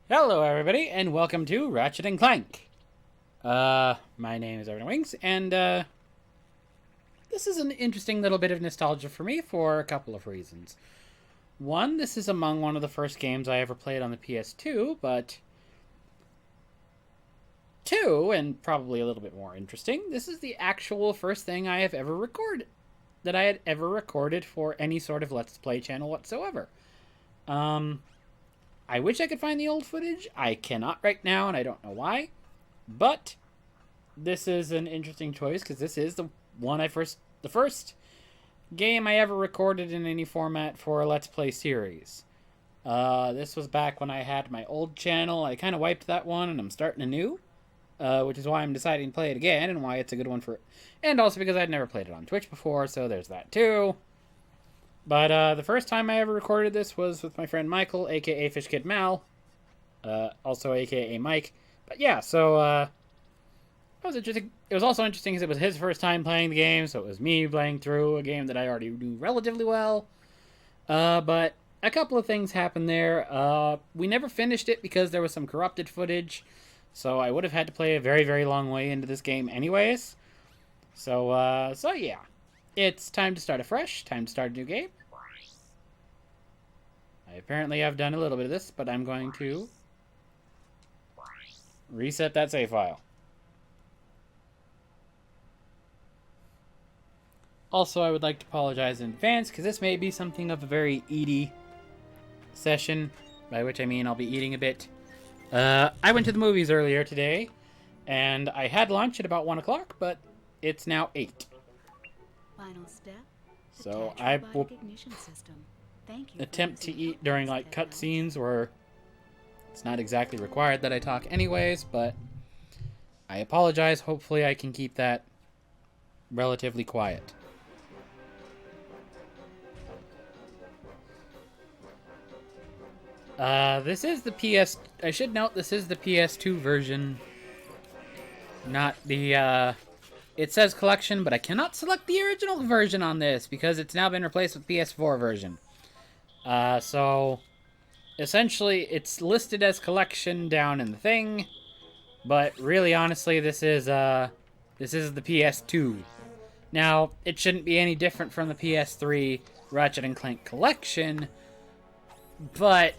Hello, everybody, and welcome to Ratchet Clank. My name is Evan Wings, and this is an interesting little bit of nostalgia for me for a couple of reasons. One, this is among one of the first games I ever played on the PS2, but two, and probably a little bit more interesting, this is the actual first thing I have ever recorded, that I had ever recorded for any sort of Let's Play channel whatsoever. I wish I could find the old footage. I cannot right now, and I don't know why. But this is an interesting choice because this is the first game I ever recorded in any format for a Let's Play series. This was back when I had my old channel. I kind of wiped that one, and I'm starting anew, which is why I'm deciding to play it again, and why it's a good one for, and also because I'd never played it on Twitch before, so there's that too. But the first time I ever recorded this was with my friend Michael, aka Fish Kid Mal, also aka Mike. But yeah, so that was interesting. It was also interesting because it was his first time playing the game, so it was me playing through a game that I already knew relatively well. But a couple of things happened there. We never finished it because there was some corrupted footage, so I would have had to play a very, very long way into this game anyways. So yeah. It's time to start afresh, time to start a new game. I apparently have done a little bit of this, but I'm going to reset that save file. Also, I would like to apologize in advance, because this may be something of a very eaty session, by which I mean I'll be eating a bit. I went to the movies earlier today, and I had lunch at about 1 o'clock, but it's now 8. Final step. So I will attempt to eat during like cutscenes where it's not exactly required that I talk anyways, but I apologize. Hopefully I can keep that relatively quiet. This is the PS... I should note this is the PS2 version, not the, It says collection, but I cannot select the original version on this because it's now been replaced with PS4 version. So essentially it's listed as collection down in the thing, but really honestly this is the PS2. Now, it shouldn't be any different from the PS3 Ratchet & Clank collection, but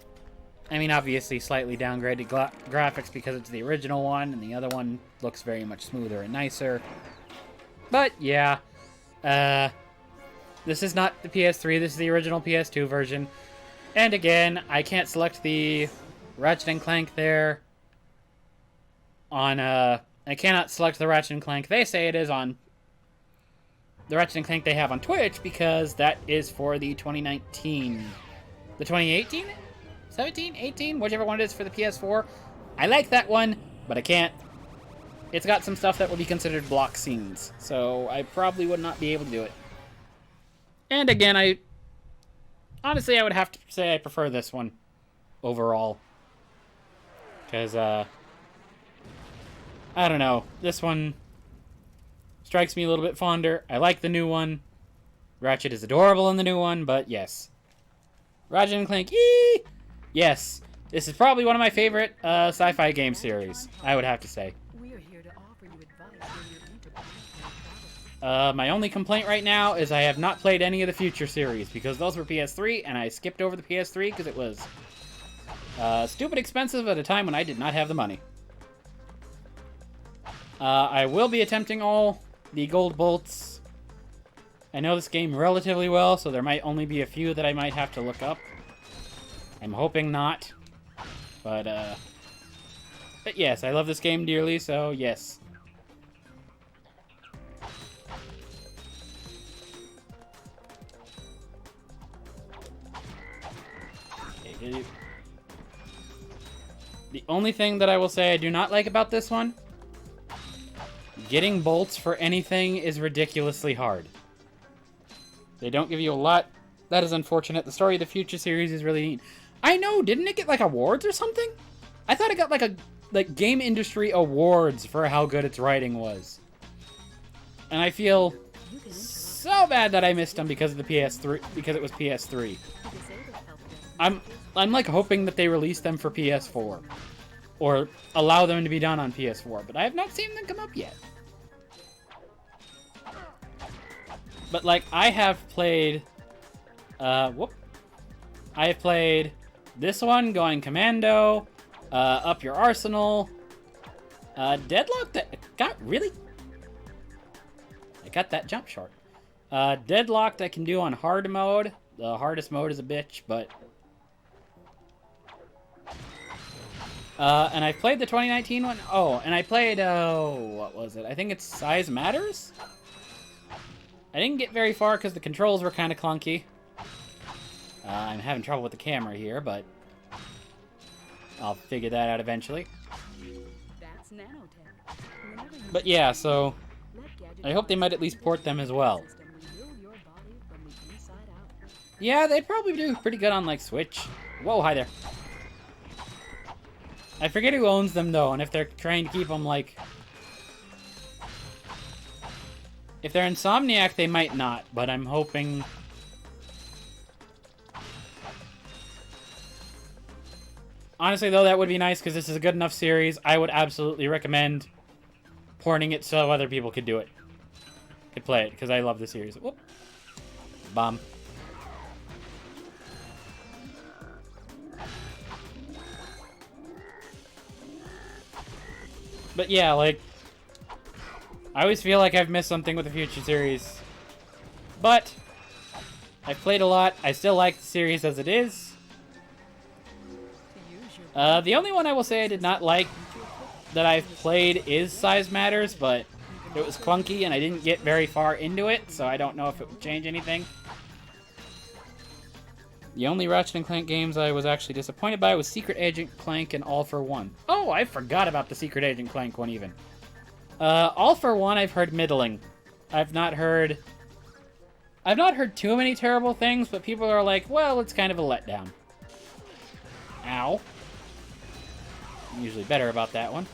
I mean obviously slightly downgraded graphics because it's the original one and the other one looks very much smoother and nicer. But, yeah, this is not the PS3, this is the original PS2 version. And again, I can't select the Ratchet & Clank there on, I cannot select the Ratchet & Clank they say it is on the Ratchet & Clank they have on Twitch because that is for the 2019, the 2018? 17? 18? Whichever one it is for the PS4. I like that one, but I can't. It's got some stuff that would be considered block scenes, so I probably would not be able to do it. And again, honestly, I would have to say I prefer this one overall. Because, I don't know. This one strikes me a little bit fonder. I like the new one. Ratchet is adorable in the new one, but yes. Ratchet & Clank, yee! Yes, this is probably one of my favorite sci-fi game series, I would have to say. My only complaint right now is I have not played any of the future series because those were PS3 and I skipped over the PS3 because it was stupid expensive at a time when I did not have the money. I will be attempting all the gold bolts. I know this game relatively well, so there might only be a few that I might have to look up. I'm hoping not, but yes, I love this game dearly, so yes. The only thing that I will say I do not like about this one, getting bolts for anything is ridiculously hard. They don't give you a lot. That is unfortunate. The Story of the Future series is really neat. I know, didn't it get like awards or something? I thought it got like game industry awards for how good its writing was. And I feel so bad that I missed them because of the PS3, because it was PS3. I'm I'm like hoping that they release them for PS4. Or allow them to be done on PS4. But I have not seen them come up yet. But like, I have played... I have played this one, Going Commando, Up Your Arsenal, Deadlock that got really... I got that jump short. Deadlocked I can do on hard mode. The hardest mode is a bitch, but... and I played the 2019 one. Oh, and I played, what was it? I think it's Size Matters? I didn't get very far because the controls were kind of clunky. I'm having trouble with the camera here, but I'll figure that out eventually. That's nanotech. Whenever you But yeah, so let gadgets I hope they might at least port them as well. system rebuild your body from the inside out. Yeah, they'd probably do pretty good on, like, Switch. Whoa, hi there. I forget who owns them, though, and if they're trying to keep them, like... If they're Insomniac, they might not, but I'm hoping... Honestly, though, that would be nice, because this is a good enough series. I would absolutely recommend porting it so other people could do it. Could play it, because I love the series. Whoop. Bomb. But yeah, like... I always feel like I've missed something with the future series. But... I've played a lot. I still like the series as it is. The only one I will say I did not like that I've played is Size Matters, but it was clunky and I didn't get very far into it, so I don't know if it would change anything. The only Ratchet & Clank games I was actually disappointed by was Secret Agent Clank and All for One. Oh, I forgot about the Secret Agent Clank one even. All for One I've heard middling. I've not heard too many terrible things, but people are like, well, it's kind of a letdown. Ow. I'm usually better about that one.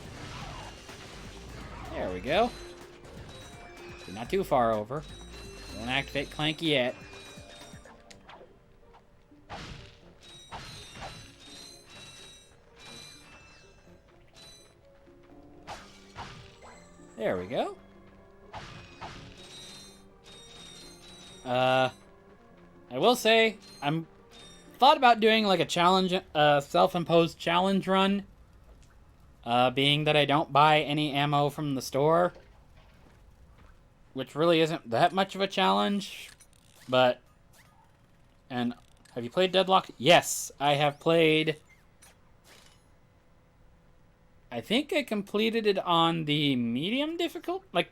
There we go. Not too far over. Don't activate Clank yet. There we go. I will say, I'm thought about doing like a challenge, self-imposed challenge run. Being that I don't buy any ammo from the store. Which really isn't that much of a challenge. But... And have you played Deadlock? Yes, I have played... I think I completed it on the medium difficult. Like,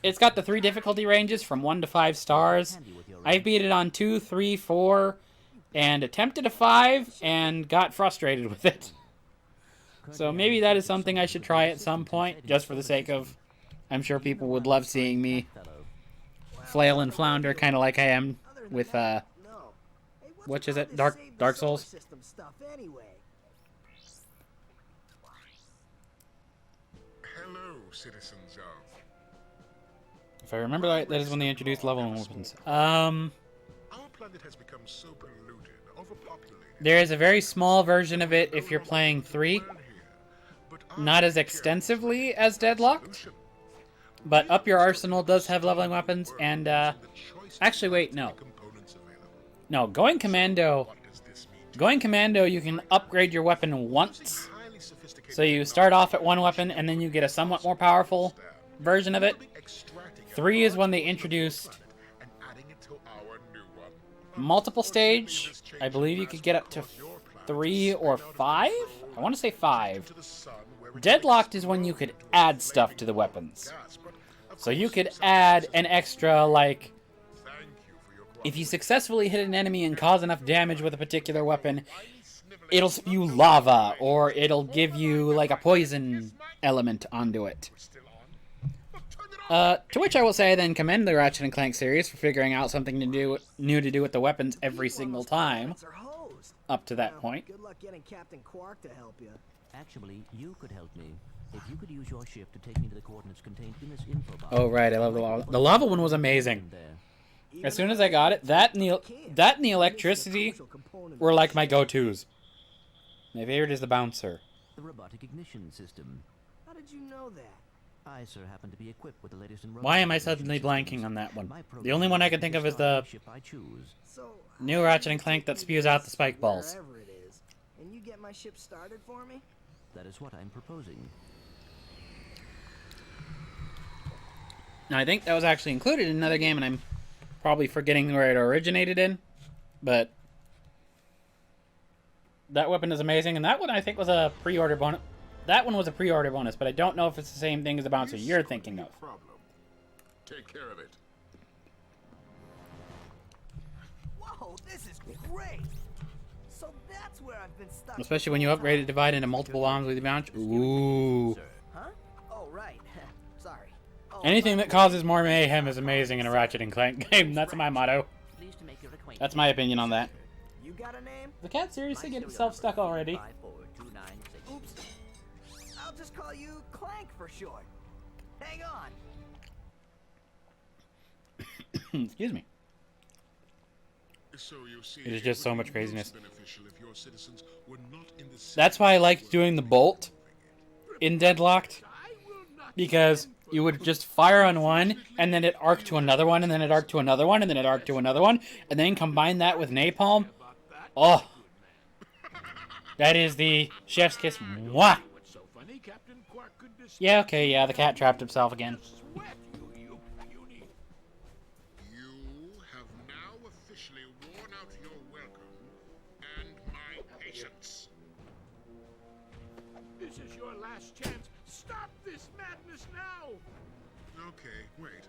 it's got the 3 difficulty ranges from 1 to 5 stars. I beat it on 2, 3, 4, and attempted a 5, and got frustrated with it. So maybe that is something I should try at some point, just for the sake of... I'm sure people would love seeing me flail and flounder, kind of like I am with, what is it? Dark Souls? Hello, citizens of... If I remember right, that is when they introduced level 1 weapons. Our planet has become so polluted, overpopulated. There is a very small version of it if you're playing 3. Not as extensively as Deadlocked. But Up Your Arsenal does have leveling weapons, and, actually, wait, no. No, Going Commando, you can upgrade your weapon once. So you start off at one weapon, and then you get a somewhat more powerful version of it. 3 is when they introduced multiple stage. I believe you could get up to 3 or 5? I want to say 5. Deadlocked is when you could add stuff to the weapons. So you could add an extra, like... If you successfully hit an enemy and cause enough damage with a particular weapon, it'll spew lava, or it'll give you, like, a poison element onto it. To which I will say I then commend the Ratchet & Clank series for figuring out something new to do with the weapons every single time. Up to that point. Good luck getting Captain Quark to help you. Actually, you could help me. If you could use your ship to take me to the coordinates contained in this info box. Oh, right, I love the lava. The lava one was amazing. As soon as I got it, that and the electricity were like my go-tos. My favorite is the bouncer. The robotic ignition system. How did you know that? I, sir, happen to be equipped with the latest in Why am I robotic suddenly ignition blanking systems. on that one? My The only one I can think of is the ship I choose. So new Ratchet and Clank that spews out the spike balls. wherever it is, and you get my ship started for me? That is what I'm proposing. Now, I think that was actually included in another game, and I'm probably forgetting where it originated in. But that weapon is amazing, and that one I think was a pre-order bonus. That one was a pre-order bonus, but I don't know if it's the same thing as the bouncer you're thinking of. Problem. Take care of it. Whoa, this is great! So that's where I've been stuck. Especially when you upgrade it, divide into multiple bombs with the bouncer. Ooh. Huh? Oh, right. Sorry. Oh, Anything that causes more mayhem is amazing in a Ratchet and Clank game. That's my motto. Pleased to make your acquaintance. That's my opinion on that. You got a name? The cat seriously getting himself stuck already. 54296. Oops. I'll just call you Clank for short. Hang on. Excuse me. So you see, It is just so would much be craziness. most beneficial if your citizens were not in the That's why I liked doing the bolt in Deadlocked, because you would just fire on one, and then it arced to another one, and then it arced to another one, and then it arced to another one, and then combine that with napalm. Oh, that is the chef's kiss. Mwah! Yeah, okay, yeah, the cat trapped himself again. You have now officially worn out your welcome and my patience. This is your last chance. Stop this madness now! Okay, wait.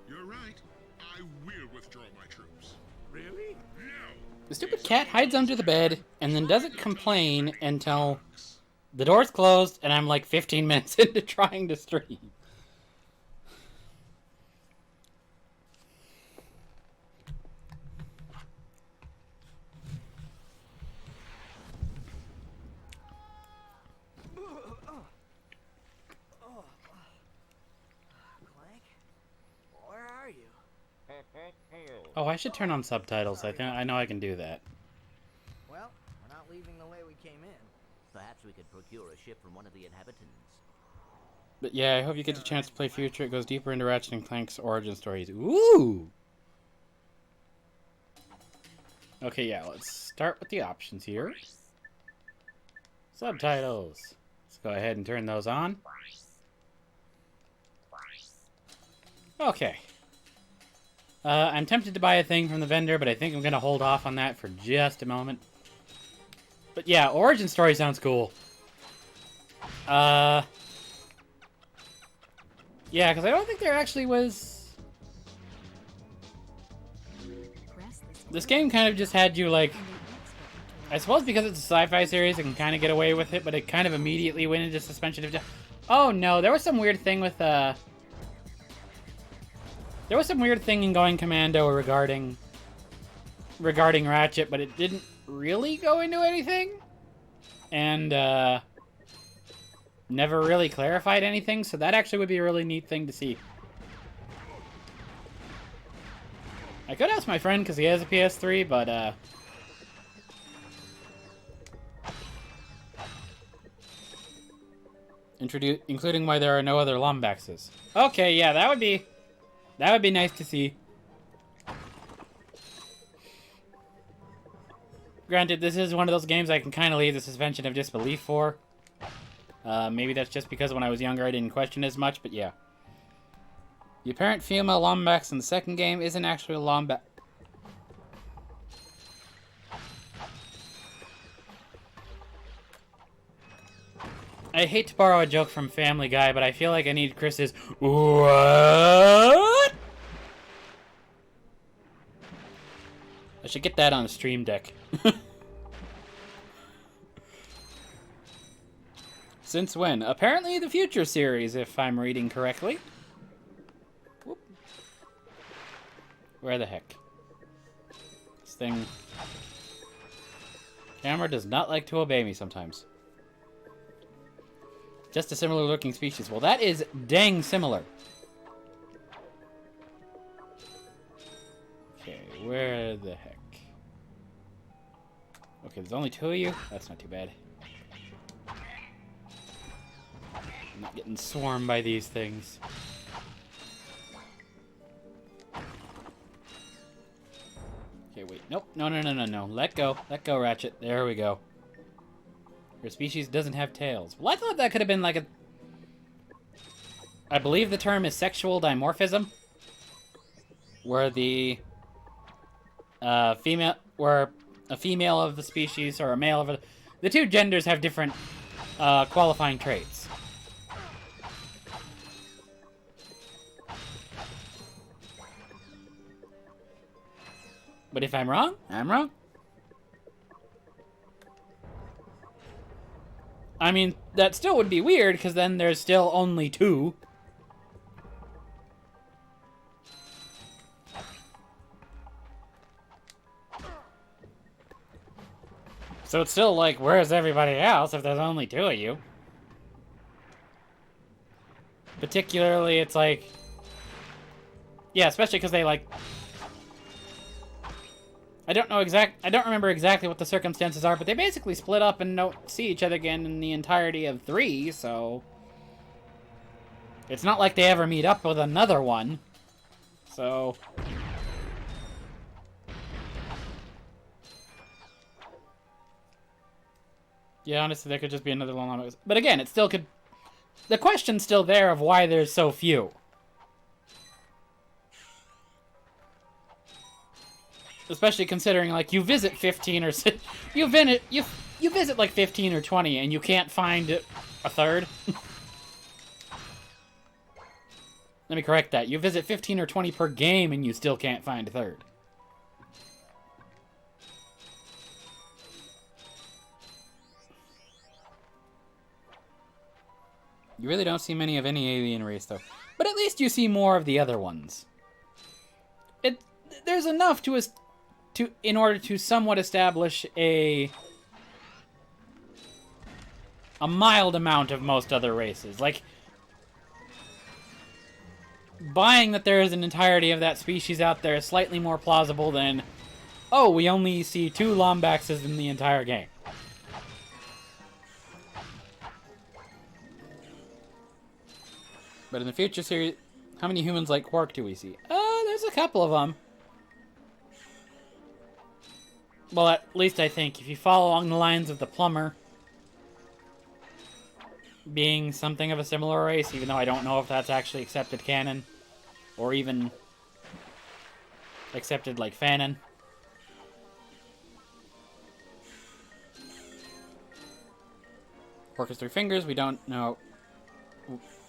You're right. I will withdraw my troops. Really? No. The stupid cat hides under the bed, and then doesn't complain until the door's closed, and I'm like 15 minutes into trying to stream. Clank? Where are you? Oh, I should turn on subtitles. I know I can do that. Well, we're not leaving the way we came in. Perhaps we could procure a ship from one of the inhabitants. But yeah, I hope you get a chance to play Future. It goes deeper into Ratchet and Clank's origin stories. Ooh! Okay, yeah, let's start with the options here. Subtitles. Let's go ahead and turn those on. Okay. I'm tempted to buy a thing from the vendor, but I think I'm going to hold off on that for just a moment. But yeah, origin story sounds cool. Yeah, because I don't think there actually was... This game kind of just had you, like... I suppose because it's a sci-fi series, it can kind of get away with it, but it kind of immediately went into suspension of... Oh, no, there was some weird thing with, There was some weird thing in Going Commando regarding Ratchet, but it didn't really go into anything. And, never really clarified anything, so that actually would be a really neat thing to see. I could ask my friend, because he has a PS3, but, including why there are no other Lombaxes. Okay, yeah, that would be nice to see. Granted, this is one of those games I can kind of leave the suspension of disbelief for. Maybe that's just because when I was younger I didn't question as much, but yeah. The apparent female Lombax in the second game isn't actually a Lombax. I hate to borrow a joke from Family Guy, but I feel like I need Chris's what? I should get that on a stream deck. Since when? Apparently the Future series, if I'm reading correctly. Whoop. Where the heck? This thing... Camera does not like to obey me sometimes. Just a similar looking species. Well, that is dang similar. where the heck? Okay, there's only 2 of you? That's not too bad. I'm not getting swarmed by these things. Okay, wait. Nope. No. Let go. Let go, Ratchet. There we go. Your species doesn't have tails. Well, I thought that could have been like a... I believe the term is sexual dimorphism. Where the... where a female of the species or a male of the 2 genders have different qualifying traits. But if I'm wrong, I'm wrong. I mean, that still would be weird, because then there's still only 2. So it's still like, where's everybody else if there's only 2 of you? Particularly, it's like... Yeah, especially because they, like... I don't remember exactly what the circumstances are, but they basically split up and don't see each other again in the entirety of 3, so... It's not like they ever meet up with another one. So... Yeah, honestly, there could just be another one. But again, it still could... The question's still there of why there's so few. Especially considering, like, you visit 15 or... You visit, like, 15 or 20, and you can't find a third. Let me correct that. You visit 15 or 20 per game, and you still can't find a third. You really don't see many of any alien race, though. But at least you see more of the other ones. There's enough in order to somewhat establish a mild amount of most other races. Like, buying that there is an entirety of that species out there is slightly more plausible than, oh, we only see 2 Lombaxes in the entire game. But in the future series, how many humans like Quark do we see? There's a couple of them. Well, at least I think, if you follow along the lines of the plumber being something of a similar race, even though I don't know if that's actually accepted canon, or even accepted, like, fanon. Quark has 3 fingers, we don't know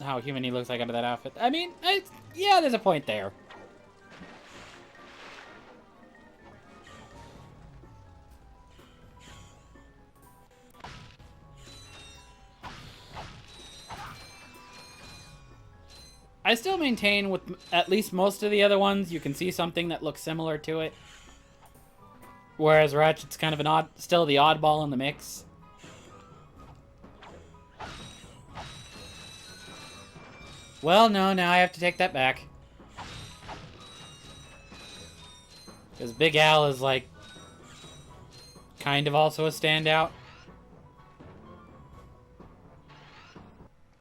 how human he looks like under that outfit. I mean, yeah, there's a point there. I still maintain with at least most of the other ones, you can see something that looks similar to it. Whereas Ratchet's kind of still the oddball in the mix. Well, no, now I have to take that back. Because Big Al is, like, kind of also a standout.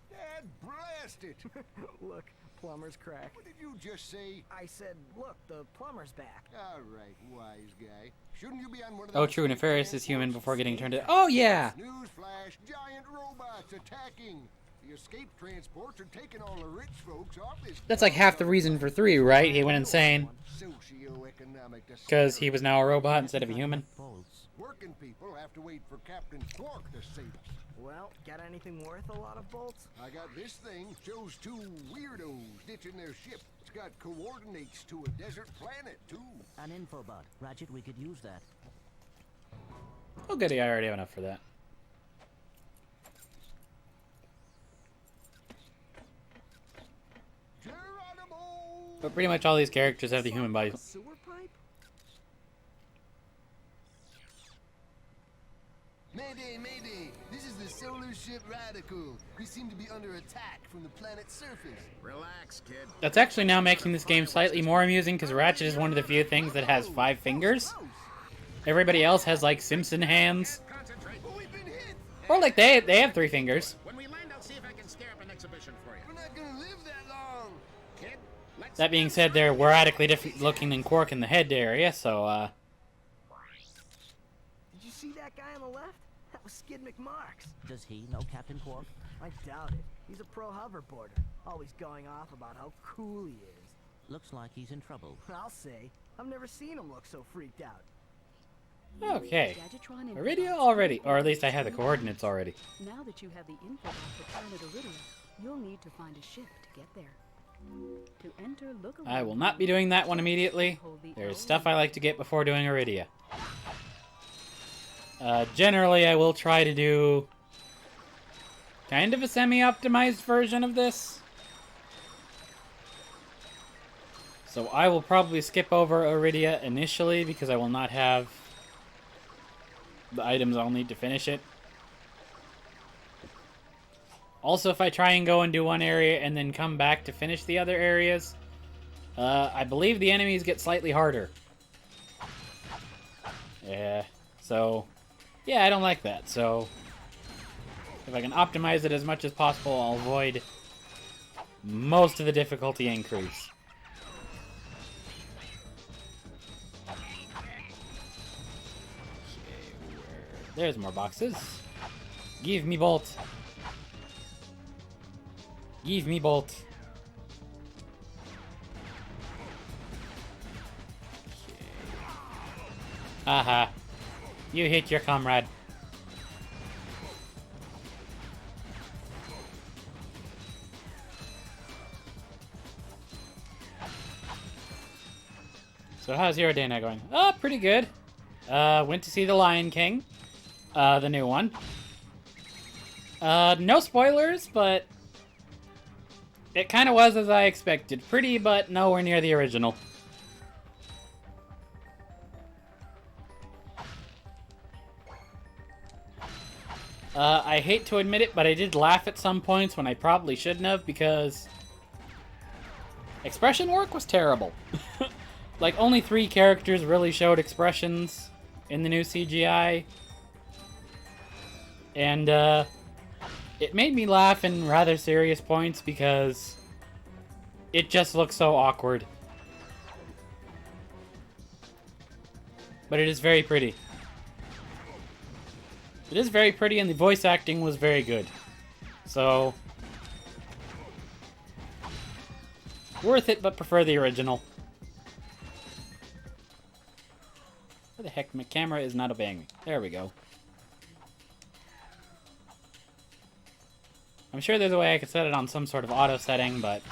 Dad, blast it! Look, plumber's crack. What did you just say? I said, look, the plumber's back. All right, wise guy. Shouldn't you be on one of Oh, those true, Nefarious is human before getting turned to... Oh, yeah! Newsflash, giant robots attacking. The escape transports are taking all the rich folks off this... That's like half the reason for 3, right? He went insane. Socioeconomic Because he was now a robot instead of a human. Working people have to wait for Captain Quark to save us. Well, got anything worth a lot of bolts? I got this thing. Shows 2 weirdos ditching their ship. It's got coordinates to a desert planet, too. An infobot. Ratchet, we could use that. Oh, goody, I already have enough for that. But pretty much all these characters have the human body. Sewer pipe? Mayday, mayday! This is the Solar Mothership Radical. We seem to be under attack from the planet's surface. Relax, kid. That's actually now making this game slightly more amusing because Ratchet is one of the few things that has 5 fingers. Everybody else has like Simpson hands. Concentrate. But we've been hit. Or like they have 3 fingers. When we land, I'll see if I can scare up an exhibition for you. We're not gonna live that long. Kid, let's... That being said, they're radically different looking than Quark in the head area, so Did you see that guy on the left? That was Skid McMarks. Does he know Captain Quark? I doubt it. He's a pro hoverboarder, always going off about how cool he is. Looks like he's in trouble. I'll say, I've never seen him look so freaked out. okay. Gadgetron Iridia infobox already, or at least I coordinates have the to coordinates already. Now that you have the info off the planet Iridia, you'll need to find a ship to get there. To enter, look around. I will not be doing that one immediately. There's stuff I like to get before doing Iridia. Generally, I will try to do kind of a semi-optimized version of this. So I will probably skip over Iridia initially because I will not have the items I'll need to finish it. Also, if I try and go and do one area and then come back to finish the other areas, I believe the enemies get slightly harder. Yeah, so... yeah, I don't like that, so... if I can optimize it as much as possible, I'll avoid most of the difficulty increase. There's more boxes. Give me bolt. Give me bolt. Aha. You hit your comrade. So how's your day now going? Oh, pretty good. Went to see The Lion King. The new one. No spoilers, but it kind of was as I expected. Pretty, but nowhere near the original. I hate to admit it, but I did laugh at some points when I probably shouldn't have, because expression work was terrible. Like, only 3 characters really showed expressions in the new CGI. And, it made me laugh in rather serious points because it just looks so awkward. But it is very pretty. It is very pretty, and the voice acting was very good. So, worth it, but prefer the original. Where the heck? My camera is not obeying me. There we go. I'm sure there's a way I could set it on some sort of auto setting, but...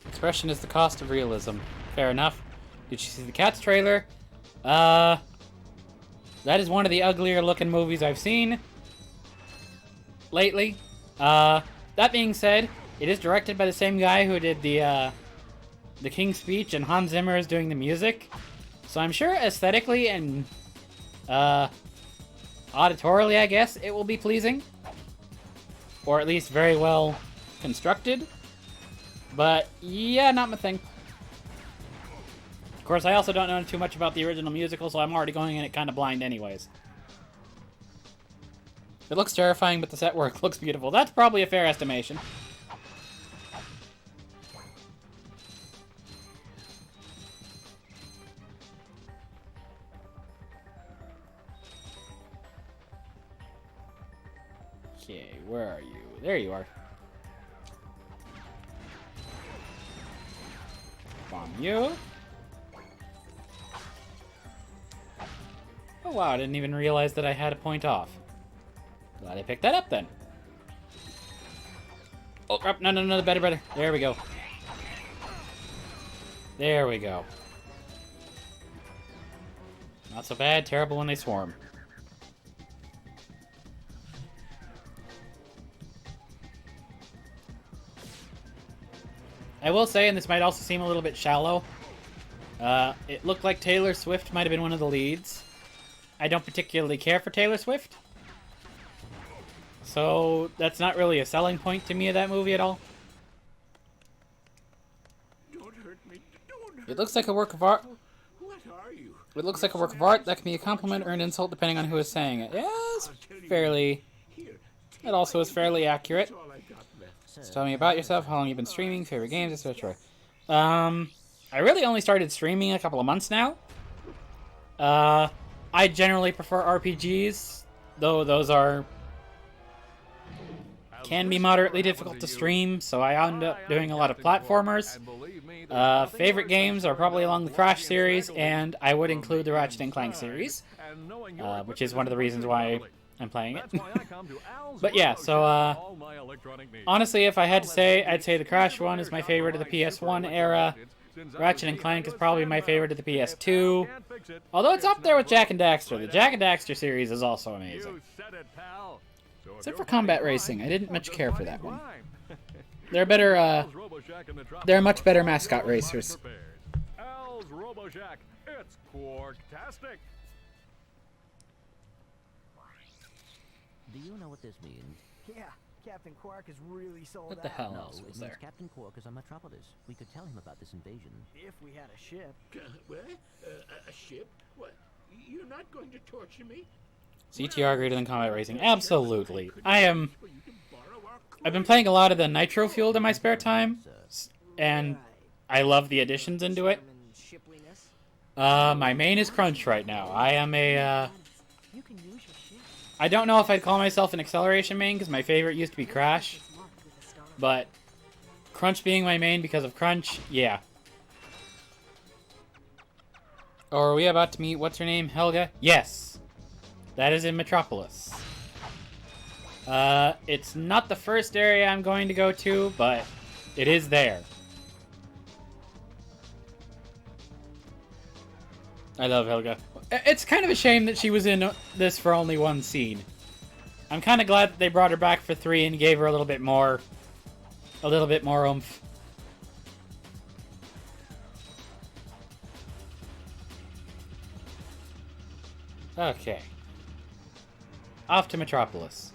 expression is the cost of realism. Fair enough. Did you see the Cats trailer? That is one of the uglier looking movies I've seen lately. That being said, it is directed by the same guy who did the King's Speech, and Hans Zimmer is doing the music. So I'm sure aesthetically and auditorily, I guess, it will be pleasing. Or at least very well constructed. But, yeah, not my thing. Of course, I also don't know too much about the original musical, so I'm already going in it kind of blind anyways. It looks terrifying, but the set work looks beautiful. That's probably a fair estimation. Okay, where are you? There you are. Bomb you. Oh wow, I didn't even realize that I had a point off. Glad I picked that up then. Oh crap, no, better. There we go. There we go. Not so bad, terrible when they swarm. I will say, and this might also seem a little bit shallow, It looked like Taylor Swift might have been one of the leads. I don't particularly care for Taylor Swift. So that's not really a selling point to me of that movie at all. Don't hurt me. Don't hurt It looks like a work of art. me. What are you? It looks like a work of art that can be a compliment or an insult depending on who is saying it. Yeah, it's fairly... Here. It also is fairly accurate. That's all I got left. So tell me about yourself, how long you've been streaming, favorite games, etc. I really only started streaming a couple of months now. I generally prefer RPGs, though those can be moderately difficult to stream, so I end up doing a lot of platformers. Favorite games are probably along the Crash series, and I would include the Ratchet Clank series, which is one of the reasons why I'm playing it. But yeah, so honestly, if I had to say, I'd say the Crash one is my favorite of the PS1 era. Ratchet and Clank is probably my favorite of the PS2. Although it's up there with Jak and Daxter. The Jak and Daxter series is also amazing. Except for combat racing. I didn't much care for that one. They're better, they're much better mascot racers. Al's RoboShack. It's quarktastic. Do you know what this means? Yeah, Captain Quark is really sold What the out. hell No, else it was means there? Captain Quark is on Metropolis. We could tell him about this invasion. If we had a ship. What? A ship? What? You're not going to torture me? CTR greater than combat racing. Absolutely. I've been I've playing a lot of the Nitro Fueled in my spare time, and Right. I love the additions into it. German shipliness. My main is Crunch right now. I am a, You can use your ship. I don't know if I'd call myself an acceleration main, because my favorite used to be Crash, It's marked with a star. but Crunch being my main because of Crunch, yeah. Or are we about to meet, what's her name, Helga? Yes. That is in Metropolis. It's not the first area I'm going to go to, but it is there. I love Helga. It's kind of a shame that she was in this for only one scene. I'm kind of glad that they brought her back for 3 and gave her a little bit more oomph. Okay. Off to Metropolis.